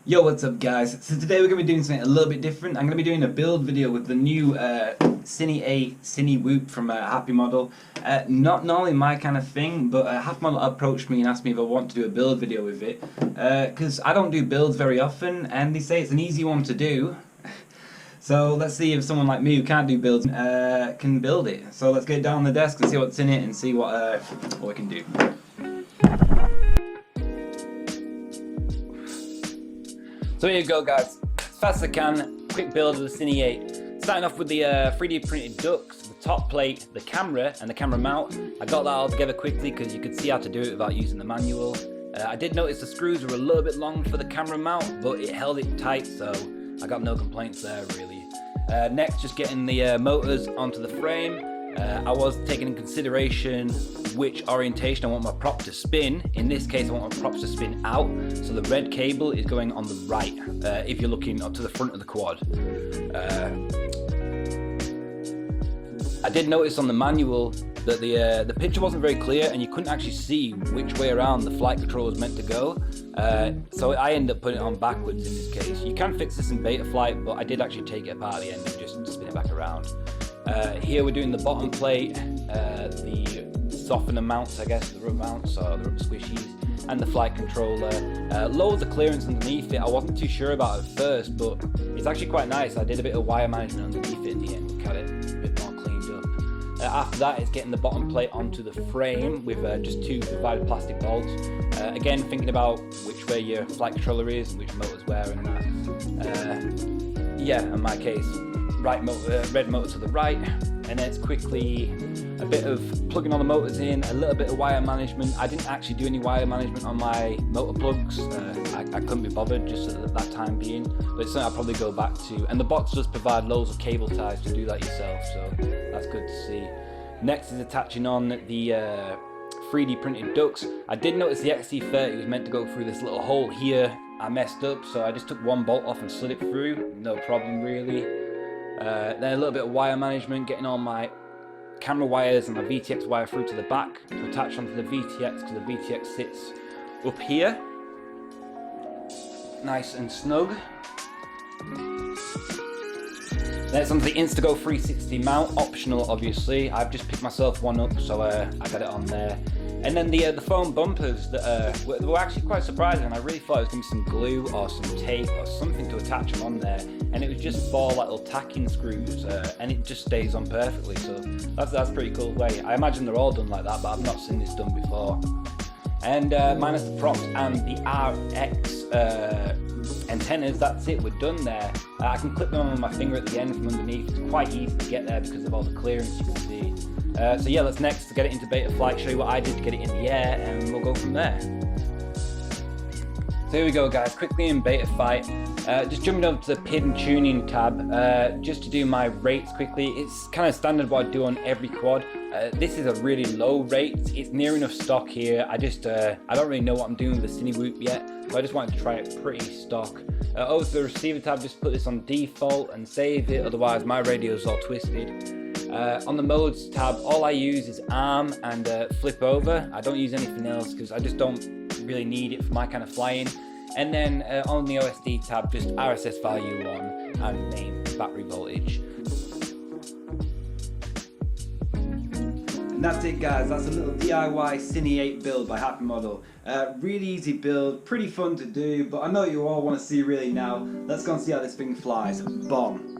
Yo, what's up guys? So today we're going to be doing something a little bit different. I'm going to be doing a build video with the new Cine8 Cine Whoop from happymodel. Not normally my kind of thing, but happymodel approached me and asked me if I want to do a build video with it. Because I don't do builds very often, and they say it's an easy one to do. So let's see if someone like me who can't do builds can build it. So let's get down on the desk and see what's in it and see what we can do. So here you go guys, as fast as I can, quick build of the Cine8. Starting off with the 3D printed ducts, the top plate, the camera and the camera mount. I got that all together quickly because you could see how to do it without using the manual. I did notice the screws were a little bit long for the camera mount, but it held it tight, so I got no complaints there really. Next, just getting the motors onto the frame. I was taking in consideration which orientation I want my prop to spin. In this case, I want my props to spin out, so the red cable is going on the right if you're looking up to the front of the quad. I did notice on the manual that the picture wasn't very clear and you couldn't actually see which way around the flight control was meant to go. So I ended up putting it on backwards in this case. You can fix this in Betaflight, but I did actually take it apart at the end and just spin it back around. Here we're doing the bottom plate, the softener mounts, I guess, the rubber mounts, or the rubber squishies, and the flight controller. Loads of clearance underneath it. I wasn't too sure about it at first, but it's actually quite nice. I did a bit of wire management underneath it in the end, got it a bit more cleaned up. After that, it's getting the bottom plate onto the frame with just two provided plastic bolts. Again, thinking about which way your flight controller is and which motor's where and that. Yeah, in my case, right motor, red motor to the right, and then it's quickly a bit of plugging all the motors in, a little bit of wire management. I didn't actually do any wire management on my motor plugs. I couldn't be bothered just at that time being, but it's something I'll probably go back to. And the box does provide loads of cable ties to do that yourself, so that's good to see. Next is attaching on the 3D printed ducts. I did notice the XT30 was meant to go through this little hole here. I messed up, so I just took one bolt off and slid it through. No problem really. Then a little bit of wire management, getting all my camera wires and my VTX wire through to the back to attach onto the VTX, because the VTX sits up here, nice and snug. Then it's onto the Instago 360 mount, optional obviously. I've just picked myself one up, so I got it on there. And then the foam bumpers that were actually quite surprising. I really thought it was going to be some glue or some tape or something to attach them on there, and it was just four like little tacking screws, and it just stays on perfectly. So that's a pretty cool way. I imagine they're all done like that, but I've not seen this done before. And minus the props and the RX antennas, that's it, we're done there. I can clip them on my finger at the end from underneath. It's quite easy to get there because of all the clearance you can see. So yeah, let's next get it into Betaflight, show you what I did to get it in the air, and we'll go from there. So here we go guys, quickly in Betaflight. Just jumping over to the PID and tuning tab, just to do my rates quickly. It's kind of standard what I do on every quad. This is a really low rate. It's near enough stock here. I don't really know what I'm doing with the Cine Whoop yet, so I just wanted to try it pretty stock. Over to the receiver tab, just put this on default and save it, otherwise my radio's all twisted. On the modes tab, all I use is arm and flip over. I don't use anything else because I just don't really need it for my kind of flying. And then on the OSD tab, just RSS value on and main battery voltage. And that's it guys, that's a little DIY Cine8 build by happymodel. Really easy build, pretty fun to do, but I know you all want to see really now. Let's go and see how this thing flies. Bomb.